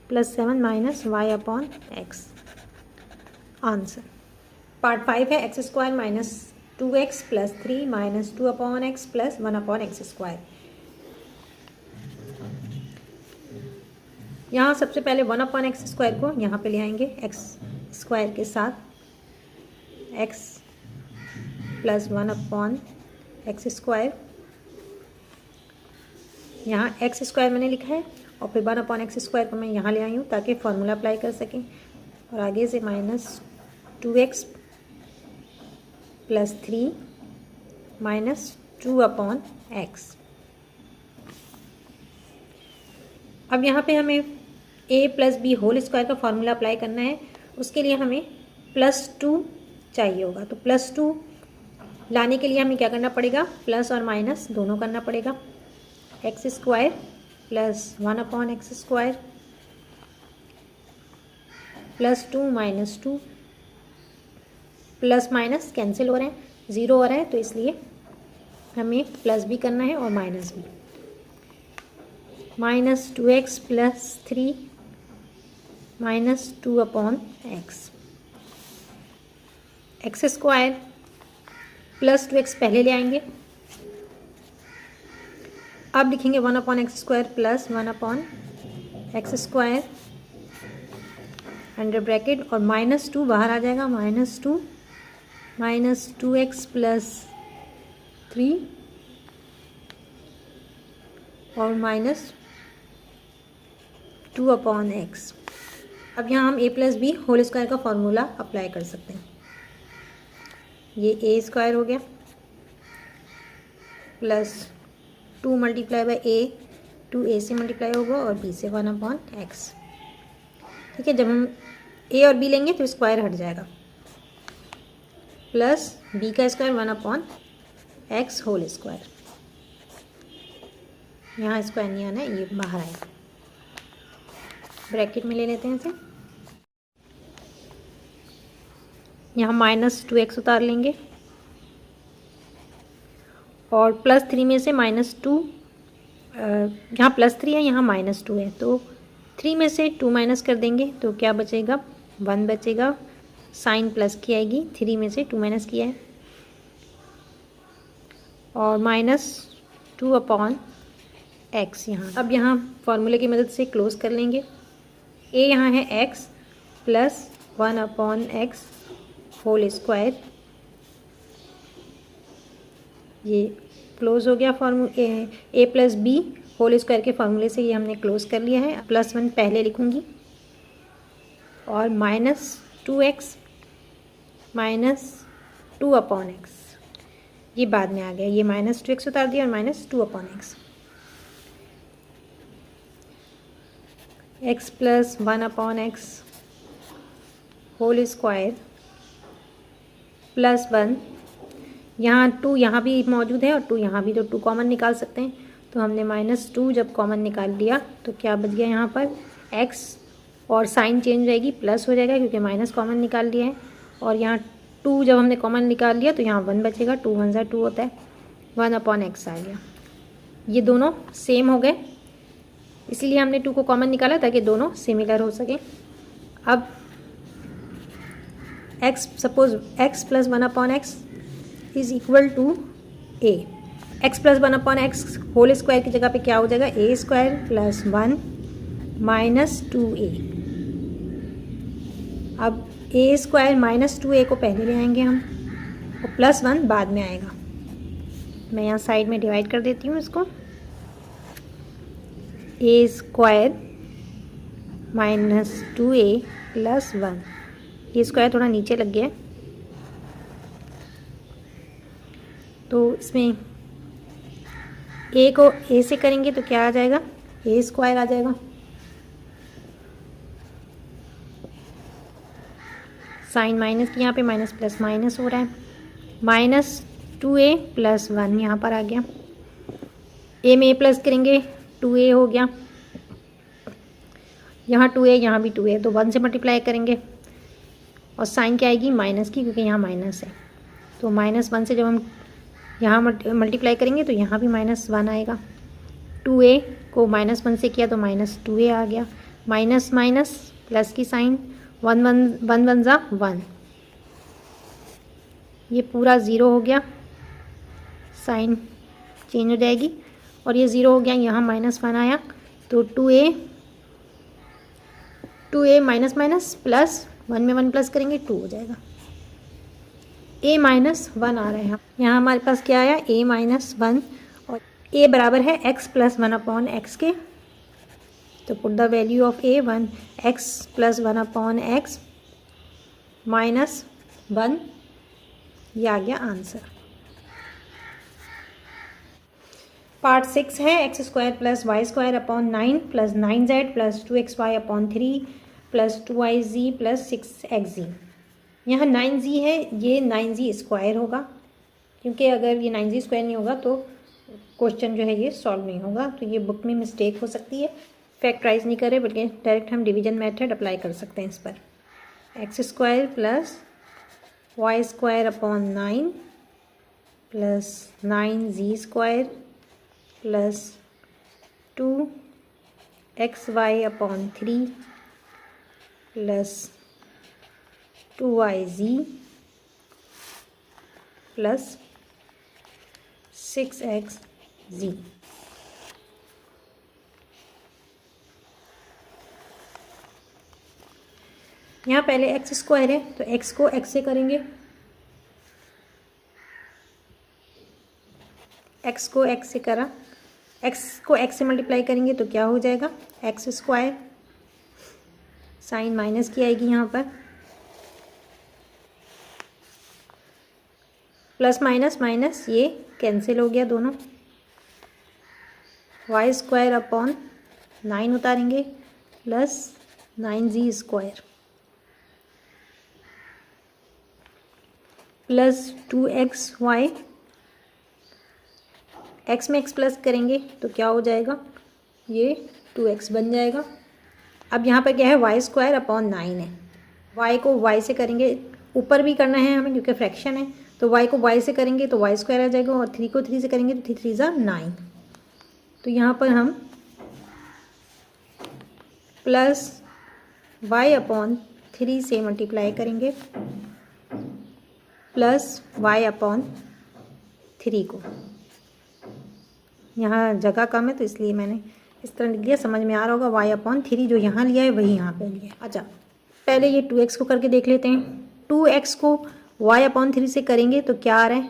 +7 - y/x। आंसर पार्ट 5 है x² - 2x + 3 - 2/x + 1/x²। यहाँ सबसे पहले 1/x² को यहाँ पे ले आएंगे x² के साथ, x + 1/x², यहाँ x² मैंने लिखा है, और फिर 1/x² को मैं यहाँ ले आई हूँ ताकि फॉर्मूला अप्लाई कर सकें, और आगे से -2x + 3 - 2/x। अब यहाँ पे हमें a + b होल स्क्वायर का फॉर्मूला अप्लाई करना है, उसके लिए हमें +2 चाहिए होगा, तो +2 लाने के लिए हमें क्या करना पड़ेगा, प्लस और माइनस दोनों करना पड़ेगा, x² + 1/x² +2 - 2, plus minus cancel हो रहे हैं, 0 हो रहा है, तो इसलिए हमें प्लस भी करना है और माइनस भी, -2x + 3 - 2/x, x² + 2x पहले ले आएंगे, अब लिखेंगे 1/x² + 1/x² अंडर ब्रैकेट, और -2 बाहर आ जाएगा, -2 - 2x + 3 और -2/x। अब यहाँ हम a + b होल स्क्वायर का फॉर्मूला अप्लाई कर सकते हैं, ये a² हो गया प्लस 2 × a, 2a से मल्टीप्लाई होगा और b से 1/x, ठीक है। जब हम a और b लेंगे तो स्क्वायर हट जाएगा, प्लस b का स्क्वायर 1/x होल स्क्वायर, यहाँ स्क्वायर नहीं आना है, ये बाहर आएगा, ब्रैकेट में ले लेते हैं इसे, यहाँ -2x उतार लेंगे, और +3 में से -2, यहाँ +3 है, यहाँ -2 है, तो 3 में से 2 माइनस कर देंगे तो क्या बचेगा, 1 बचेगा, साइन प्लस की आएगी, 3 में से 2 माइनस किया है, और -2/x यहाँ। अब यहाँ फॉर्मूले की मदद से क्लोज कर लेंगे, a यहाँ है x + 1/x होल स्क्वायर, ये क्लोज हो गया a + b होल स्क्वायर के फॉर्मूले से, ये हमने क्लोज कर लिया है। +1 पहले लिखूँगी, और -2x - 2/x, ये बाद में आ गया, ये -2x उतार दिया और -2/x, x + 1/x whole square +1, यहाँ 2 यहाँ भी मौजूद है और 2 यहाँ भी, तो 2 कॉमन निकाल सकते हैं, तो हमने -2 जब कॉमन निकाल लिया तो क्या बच गया यहाँ पर x, और साइन चेंज रहेगी, प्लस हो जाएगा क्योंकि माइनस कॉमन निकाल लिया है, और यहाँ 2 जब हमने कॉमन निकाल लिया तो यहाँ 1 बचेगा, 2 × 1 = 2 होता है, 1/x आ गया। ये दोनों सेम हो गए, इसीलिए हमने 2 को कॉमन निकाला ताकि दोनों सिमिलर हो सकें। अब suppose x + 1/x is equal to a, x + 1/x whole square की जगह पे क्या हो जाएगा, a² + 1 - 2a, अब ए स्क्वायर माइनस 2a को पहले ले आएंगे हम और प्लस 1 बाद में आएगा। मैं यहाँ साइड में डिवाइड कर देती हूँ इसको। ए स्क्वायर माइनस 2a प्लस 1, ये स्क्वायर थोड़ा नीचे लग गया है तो इसमें ए को ए से करेंगे तो क्या आ जाएगा, ए स्क्वायर आ जाएगा। साइन माइनस की यहाँ पे माइनस प्लस माइनस हो रहा है, माइनस 2a प्लस 1 यहाँ पर आ गया। ए में ए प्लस करेंगे 2a हो गया, यहाँ 2a यहाँ भी 2a, तो 1 से मल्टीप्लाई करेंगे और साइन क्या आएगी, माइनस की, क्योंकि यहाँ माइनस है। तो -1 से जब हम यहाँ मल्टीप्लाई करेंगे तो यहाँ भी -1 आएगा। 2a को -1 से किया तो -2a आ गया, माइनस माइनस प्लस की साइन, 1 1 जा 1, ये पूरा 0 हो गया, साइन चेंज हो जाएगी और ये 0 हो गया, यहाँ -1 आया तो 2a माइनस माइनस प्लस 1 में 1 प्लस करेंगे 2 हो जाएगा। a -1 आ रहा है, यहाँ हमारे पास क्या आया, a -1 और a बराबर है x प्लस 1 अपॉन एक्स के, तो put the value of a 1 x plus 1 upon x -1, ये आ गया आंसर। पार्ट 6 है x square plus y square upon 9 plus 9z plus 2xy upon 3 plus 2yz plus 6xz। यहाँ 9z है, ये 9z स्क्वायर होगा, क्योंकि अगर ये 9z स्क्वायर नहीं होगा तो क्वेश्चन जो है ये सॉल्व नहीं होगा। तो ये बुक में मिस्टेक हो सकती है, फैक्टराइज नहीं करें बल्कि डायरेक्ट हम डिवीजन मेथड अप्लाई कर सकते हैं इस पर। X square plus y square upon 9 plus 9z square plus 2xy upon 3 plus 2yz plus 6xz। यहाँ पहले एक्स स्क्वायर है तो एक्स को एक्स से करेंगे, एक्स को एक्स से करा, एक्स को एक्स से मल्टीप्लाई करेंगे तो क्या हो जाएगा, एक्स स्क्वायर, साइन माइनस की आएगी यहाँ पर, प्लस माइनस माइनस ये कैंसिल हो गया दोनों, वाई स्क्वायर अपॉन 9 उतारेंगे plus 9z square plus 2xy, x में एक्स प्लस करेंगे तो क्या हो जाएगा, ये 2x बन जाएगा। अब यहाँ पर क्या है, वाई स्क्वायर अपॉन 9 है, वाई को वाई से करेंगे, ऊपर भी करना है हमें क्योंकि फ्रैक्शन है, तो वाई को वाई से करेंगे तो वाई स्क्वायर आ जाएगा और 3 को 3 से करेंगे तो 3 3 9। तो यहाँ पर हम प्लस वाई अपॉन 3 से मल्टीप्लाई करेंगे प्लस वाई अपॉन 3 को, यहाँ जगह कम है तो इसलिए मैंने इस तरह लिख दिया, समझ में आ रहा होगा। वाई अपॉन 3 जो यहाँ लिया है वही यहाँ पे लिया है। अच्छा पहले ये 2x को करके देख लेते हैं। 2x को y अपॉन 3 से करेंगे तो क्या आ रहा है,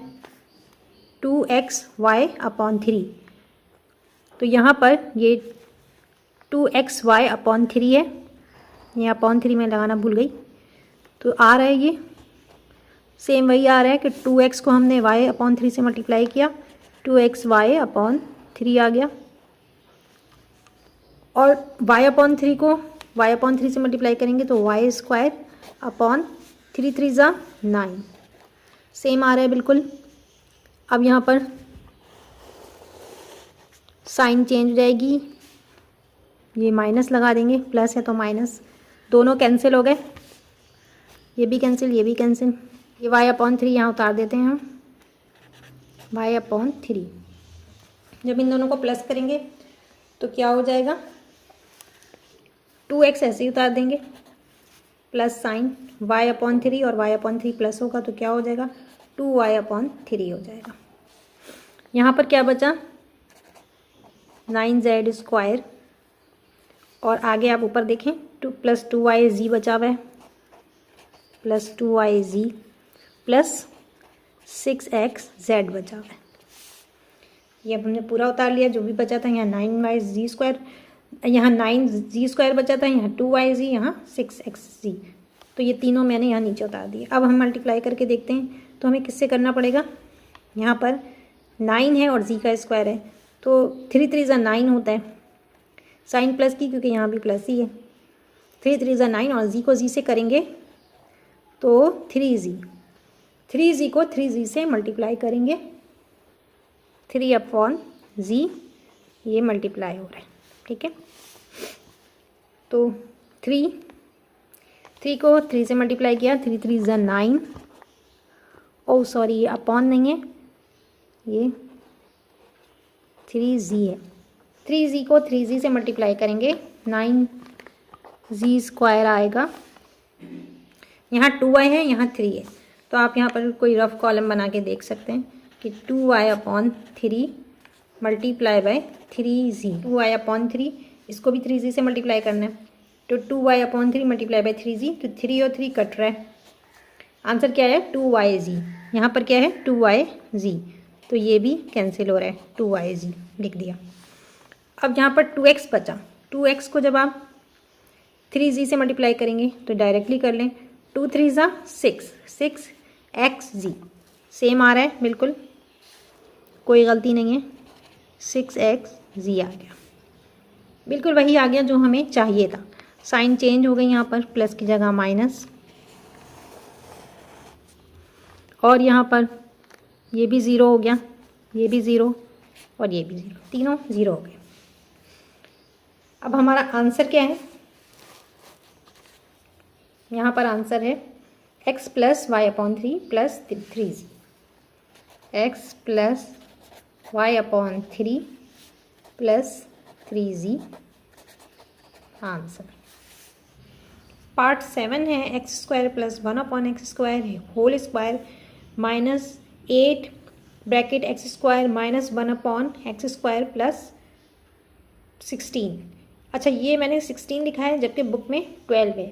2xy अपॉन 3, तो यहाँ पर ये 2xy अपॉन 3 है, ये अपॉन 3 में लगाना भूल गई, तो आ रहा है ये सेम वही आ रहा है कि 2x को हमने y अपॉन 3 से मल्टीप्लाई किया, 2xy अपॉन 3 आ गया, और y अपॉन 3 को y अपॉन 3 से मल्टीप्लाई करेंगे तो वाई स्क्वायर अपॉन 3 3 जा 9, सेम आ रहा है बिल्कुल। अब यहाँ पर साइन चेंज हो जाएगी, ये माइनस लगा देंगे, प्लस है तो माइनस, दोनों कैंसिल हो गए, ये भी कैंसिल ये भी कैंसिल, ये y अपॉन 3 यहाँ उतार देते हैं हम, y अपॉन 3। जब इन दोनों को प्लस करेंगे तो क्या हो जाएगा, 2x ऐसे ही उतार देंगे, प्लस साइन y अपॉन 3 और y अपॉन 3 प्लस होगा तो क्या हो जाएगा, 2y अपॉन 3 हो जाएगा। यहाँ पर क्या बचा, 9z स्क्वायर, और आगे आप ऊपर देखें 2 प्लस 2yz बचा हुआ है, प्लस 2yz प्लस 6xz बचा हुआ है। ये अब हमने पूरा उतार लिया। जो भी बचा था, यहाँ 9yz², यहाँ 9z² बचा था, यहाँ 2yz, यहाँ 6xz। तो ये तीनों मैंने यहाँ नीचे उतार दिए। अब हम मल्टीप्लाई करके देखते हैं। तो हमें किससे करना पड़ेगा? यहाँ पर 9 है और z का स्क्वायर है, तो 3 3 ज़ा 9 होता है, साइन प्लस की, क्योंकि यहाँ भी प्लस ही है। 3 3 ज़ा 9 और z को z से करेंगे तो 3z, 3z को 3z से मल्टीप्लाई करेंगे, 3/z ये मल्टीप्लाई हो रहा है। ठीक है, तो 3 को 3 से मल्टीप्लाई किया, 3 3 ज़ा 9, ओ सॉरी ये अपॉन नहीं है, ये 3z है। 3z को 3z से मल्टीप्लाई करेंगे, 9z² आएगा। यहाँ 2y है, यहाँ 3 है, तो आप यहाँ पर कोई रफ कॉलम बना के देख सकते हैं कि 2y/3 multiply by 3z, 2y/3, इसको भी 3z से मल्टीप्लाई करना है, तो 2y/3 मल्टीप्लाई बाय 3z, तो 3 और 3 कट रहा है। आंसर क्या है? 2yz। यहाँ पर क्या है? 2yz, तो ये भी कैंसिल हो रहा है, 2yz लिख दिया। अब यहाँ पर 2x बचा, 2x को जब आप 3z से मल्टीप्लाई करेंगे तो डायरेक्टली कर लें, 2 3 ज़ा 6, 6xz सेम आ रहा है, बिल्कुल कोई गलती नहीं है, 6xz आ गया, बिल्कुल वही आ गया जो हमें चाहिए था। साइन चेंज हो गई, यहाँ पर प्लस की जगह माइनस, और यहाँ पर ये भी ज़ीरो हो गया, ये भी ज़ीरो और ये भी ज़ीरो, तीनों ज़ीरो हो गए। अब हमारा आंसर क्या है? यहाँ पर आंसर है x + y/3 + 3z, x + y/3 + 3z answer. Part 7 है x² + 1/x² whole square -8 bracket x² - 1/x² + 16। अच्छा, ये मैंने 16 लिखा है जबकि बुक में 12 है,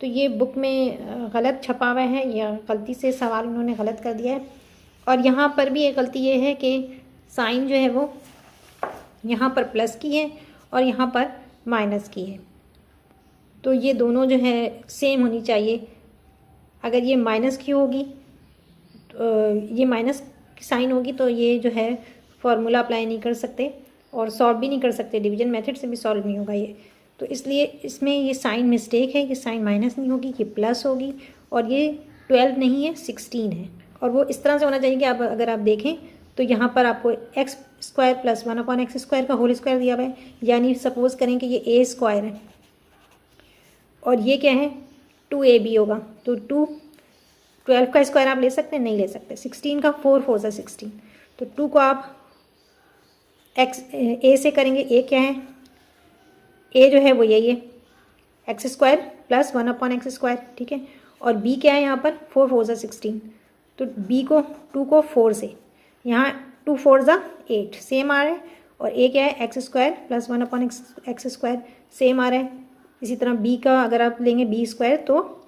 तो ये बुक में गलत छपा हुआ है, या गलती से सवाल उन्होंने गलत कर दिया है। और यहाँ पर भी एक गलती ये है कि साइन जो है वो यहाँ पर प्लस की है और यहाँ पर माइनस की है, तो ये दोनों जो है सेम होनी चाहिए। अगर ये माइनस की होगी, ये माइनस की साइन होगी, तो ये जो है फॉर्मूला अप्लाई नहीं कर सकते और सॉल्व भी नहीं कर सकते, डिवीजन मेथड से भी सॉल्व नहीं होगा ये। तो इसलिए इसमें ये साइन मिस्टेक है, कि साइन माइनस नहीं होगी, ये प्लस होगी, और ये 12 नहीं है 16 है। और वो इस तरह से होना चाहिए कि आप अगर आप देखें तो यहाँ पर आपको x² + 1/x² का होल स्क्वायर दिया हुआ है, यानी सपोज़ करें कि ये a² है और ये क्या है 2ab होगा, तो 12 का स्क्वायर आप ले सकते हैं? नहीं ले सकते। 16 का 4 4 ज़ा 16, तो 2 को आप a से करेंगे, a क्या है? a जो है वो यही है x² + 1/x², ठीक है। और b क्या है यहाँ पर? 4 4 ज़ा 16, तो b को 2 को 4 से, यहाँ 2 4 ज़ा 8 सेम आ रहा है, और a क्या है? x² + 1/x² सेम आ रहा है। इसी तरह b का अगर आप लेंगे b² तो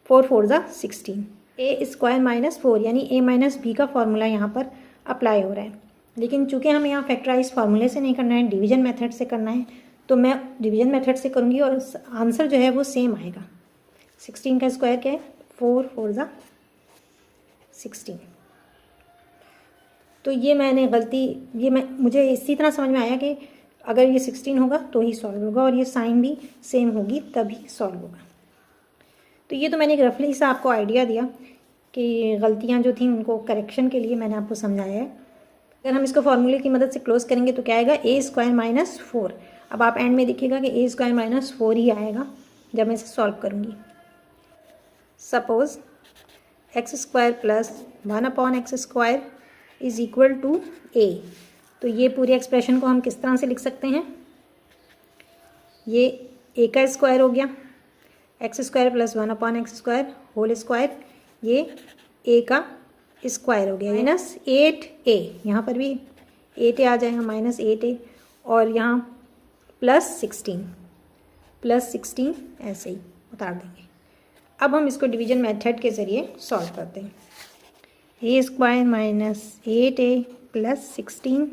4 4 ज़ा 16, a² - 4 यानी a - b का फॉर्मूला यहाँ पर अप्लाई हो रहा है। लेकिन चूँकि हमें यहाँ फैक्टराइज फार्मूले से नहीं करना है, डिवीजन मेथड से करना है, तो मैं डिवीजन मेथड से करूँगी और आंसर जो है वो सेम आएगा। 16 का स्क्वायर क्या है? 4 4 ज़ा 16। तो ये मैंने गलती, ये मुझे इसी तरह समझ में आया कि अगर ये 16 होगा तो ही सॉल्व होगा, और ये साइन भी सेम होगी तभी सॉल्व होगा। तो ये तो मैंने एक रफली सा आपको आइडिया दिया कि गलतियाँ जो थी उनको करेक्शन के लिए मैंने आपको समझाया है। अगर हम इसको फॉर्मूले की मदद से क्लोज करेंगे तो क्या आएगा? a² - 4। अब आप एंड में देखिएगा कि a² - 4 ही आएगा जब मैं इसे सॉल्व करूँगी। सपोज़ x² + 1/x² = a, तो ये पूरी एक्सप्रेशन को हम किस तरह से लिख सकते हैं? ये a का स्क्वायर हो गया, x² + 1/x² होल स्क्वायर, ये a का स्क्वायर हो गया, -8a, यहाँ पर भी 8a आ जाएगा, -8a, और यहाँ +16 ऐसे ही उतार देंगे। अब हम इसको डिवीजन मेथड के ज़रिए सॉल्व करते हैं। ए स्क्वायर माइनस 8a प्लस 16,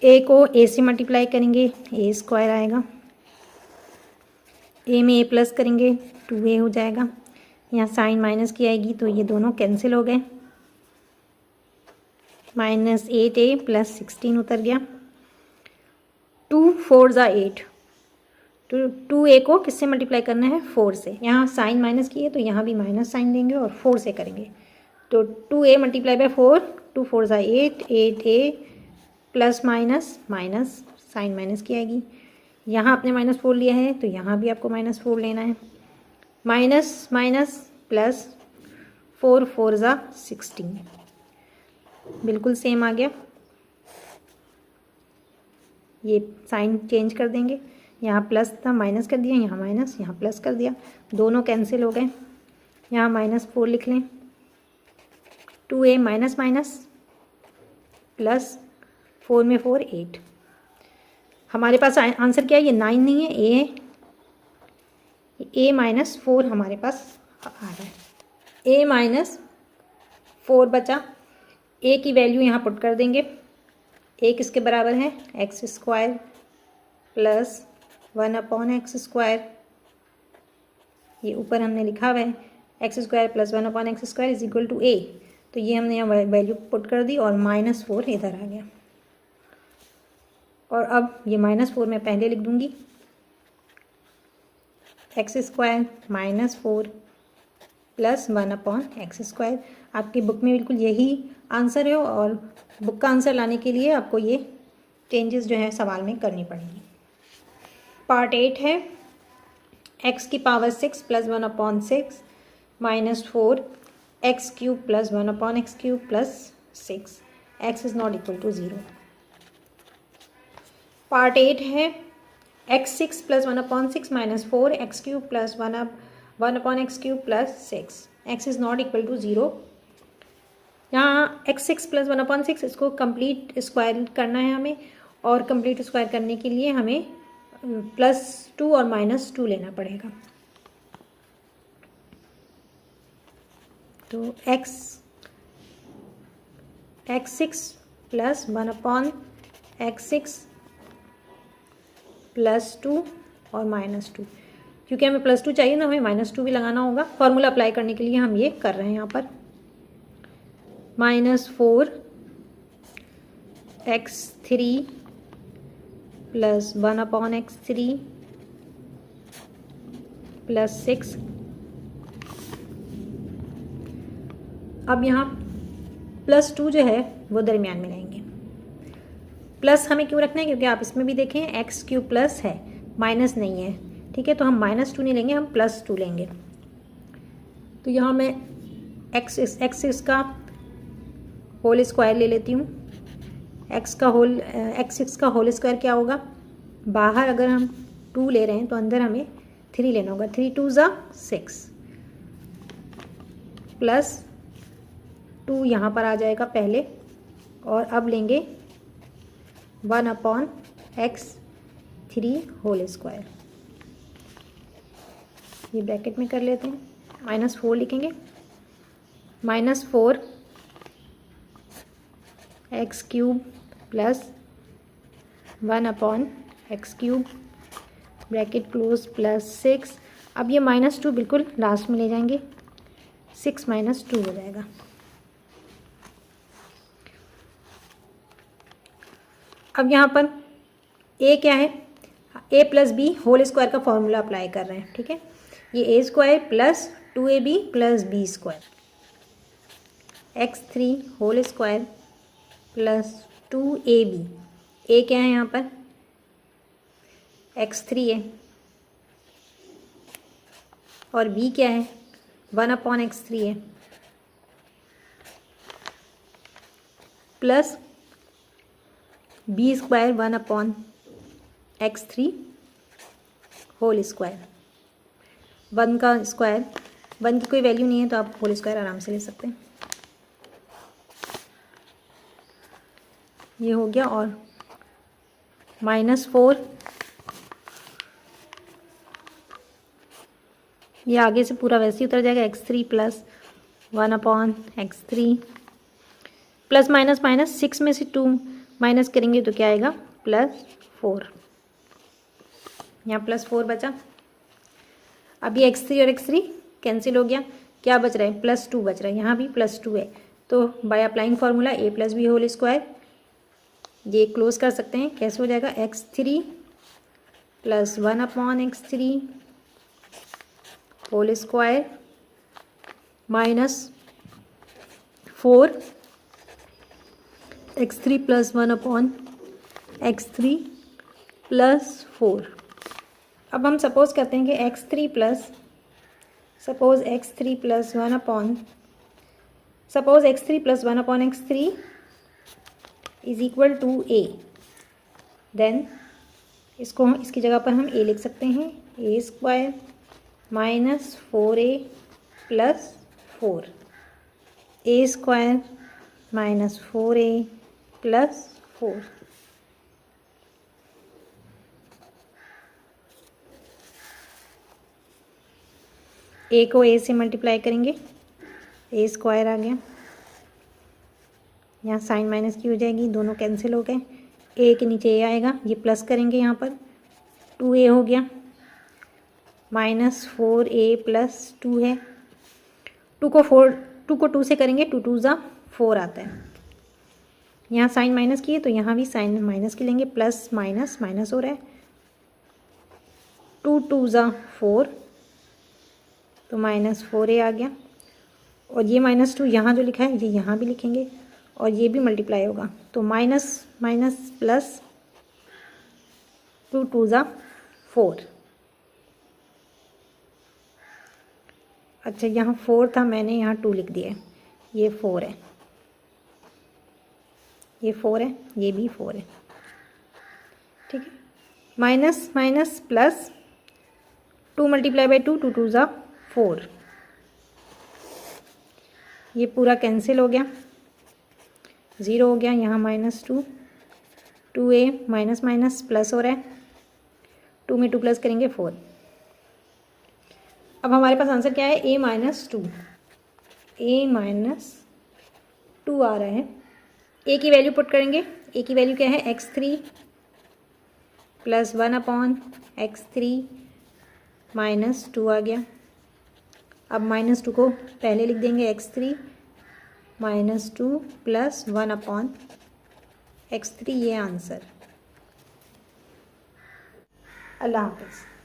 ए को ए से मल्टीप्लाई करेंगे ए स्क्वायर आएगा, ए में ए प्लस करेंगे 2a हो जाएगा, यहाँ साइन माइनस की आएगी तो ये दोनों कैंसिल हो गए, माइनस 8a प्लस 16 उतर गया, 2 4 ज़ा 8, तो 2a को किससे मल्टीप्लाई करना है 4 से, यहाँ साइन माइनस की है तो यहाँ भी माइनस साइन देंगे और 4 से करेंगे, तो 2a मल्टीप्लाई बाय 4, 2 4 ज़ा 8, 8a plus minus minus sign minus की आएगी, यहाँ आपने -4 लिया है तो यहाँ भी आपको -4 लेना है, माइनस माइनस प्लस 4 4 ज़ा 16, बिल्कुल सेम आ गया। ये साइन चेंज कर देंगे, यहाँ प्लस था माइनस कर दिया, यहाँ माइनस, यहाँ प्लस कर दिया, दोनों कैंसिल हो गए, यहाँ -4 लिख लें, 2a माइनस माइनस प्लस 4 में 4 8, हमारे पास आंसर क्या है, ये 9 नहीं है, ए है, a -4 हमारे पास आ रहा है, a -4 बचा, a की वैल्यू यहाँ पुट कर देंगे, a किसके बराबर है एक्स स्क्वायर प्लस 1/x², ये ऊपर हमने लिखा हुआ है x² plus 1/x² is equal to a, तो ये हमने यहाँ वैल्यू पुट कर दी और -4 इधर आ गया, और अब ये -4 मैं पहले लिख दूँगी, x² -4 प्लस 1/x², आपकी बुक में बिल्कुल यही आंसर है, और बुक का आंसर लाने के लिए आपको ये चेंजेस जो है सवाल में करनी पड़ेगी। पार्ट 8 है, x की power 6 plus 1/6 minus 4 x³ plus 1/x³ plus 6, x is not equal to 0। Part 8 है, x6 plus 1/6 minus 4 x³ plus 1/x³ plus 6, x is not equal to 0। यहाँ x6 प्लस 1/6 इसको कंप्लीट स्क्वायर करना है हमें, और complete square करने के लिए हमें +2 और -2 लेना पड़ेगा, तो x6 प्लस 1/x6 +2 और -2, क्योंकि हमें +2 चाहिए ना, हमें -2 भी लगाना होगा, फॉर्मूला अप्लाई करने के लिए हम ये कर रहे हैं यहाँ पर, -4 x3 प्लस 1/x3 प्लस 6, अब यहाँ +2 जो है वो दरमियान में लाएंगे, प्लस हमें क्यों रखना है, क्योंकि आप इसमें भी देखें x³ प्लस है, माइनस नहीं है, ठीक है, तो हम -2 नहीं लेंगे, हम +2 लेंगे, तो यहाँ मैं x का होल स्क्वायर ले लेती हूँ, x6 का होल स्क्वायर क्या होगा, बाहर अगर हम 2 ले रहे हैं तो अंदर हमें 3 लेना होगा, 3 2 ज़ा 6 प्लस 2 यहाँ पर आ जाएगा पहले, और अब लेंगे 1/x3 होल स्क्वायर, ये ब्रैकेट में कर लेते हैं, -4 लिखेंगे, -4 x³ plus 1/x³ bracket close plus 6, अब ये -2 बिल्कुल लास्ट में ले जाएंगे, 6 - 2 हो जाएगा, अब यहाँ पर a क्या है, a plus b whole square का फॉर्मूला अप्लाई कर रहे हैं, ठीक है, ये a² plus 2ab plus b², x3 whole square plus 2ab, a क्या है यहाँ पर x3 है, और b क्या है 1/x3 है, plus b² 1/x3 whole square, 1 का स्क्वायर, 1 की कोई वैल्यू नहीं है तो आप होल स्क्वायर आराम से ले सकते हैं, ये हो गया, और -4 ये आगे से पूरा वैसे ही उतर जाएगा, x3 plus 1/x3 plus minus minus 6 में से 2 माइनस करेंगे तो क्या आएगा +4, यहाँ +4 बचा। अब ये x3 और x3 कैंसिल हो गया, क्या बच रहा है +2 बच रहा है, यहाँ भी +2 है। तो by applying formula a + b whole square ये क्लोज कर सकते हैं, कैसे हो जाएगा x3 plus 1/x3 whole square minus 4 x3 plus 1/x3 plus 4। अब हम सपोज करते हैं कि x3 plus 1/x3 is equal to a, then इसको हम इसकी जगह पर हम a लिख सकते हैं, a² minus 4a plus 4, a² minus 4a plus 4। a को a से मल्टीप्लाई करेंगे, a² आ गया, यहाँ साइन माइनस की हो जाएगी, दोनों कैंसिल हो गए, a के नीचे a आएगा, ये प्लस करेंगे यहाँ पर 2a हो गया, माइनस 4a प्लस 2 है, 2 को 2 से करेंगे 2 2 ज़ा 4 आता है, यहाँ साइन माइनस की है तो यहाँ भी साइन माइनस की लेंगे, प्लस माइनस माइनस हो रहा है, 2 2 ज़ा 4 तो -4a आ गया, और ये -2 यहाँ जो लिखा है ये यहाँ भी लिखेंगे और ये भी मल्टीप्लाई होगा, तो माइनस माइनस प्लस 2 2 ज़ा 4। अच्छा यहाँ 4 था, मैंने यहाँ 2 लिख दिया है, ये 4 है, ये 4 है, ये भी 4 है, ठीक है। Minus minus plus 2 multiply by 2 2 2 ज़ा 4, ये पूरा कैंसिल हो गया, 0 हो गया, यहाँ -2 2a माइनस माइनस प्लस हो रहा है, 2 में 2 प्लस करेंगे 4। अब हमारे पास आंसर क्या है, a -2 आ रहा है। a की वैल्यू पुट करेंगे, a की वैल्यू क्या है x3 प्लस 1/x3 -2 आ गया। अब -2 को पहले लिख देंगे, x3 -2 प्लस 1/x3, ये आंसर। अल्लाह हाफ़िज़।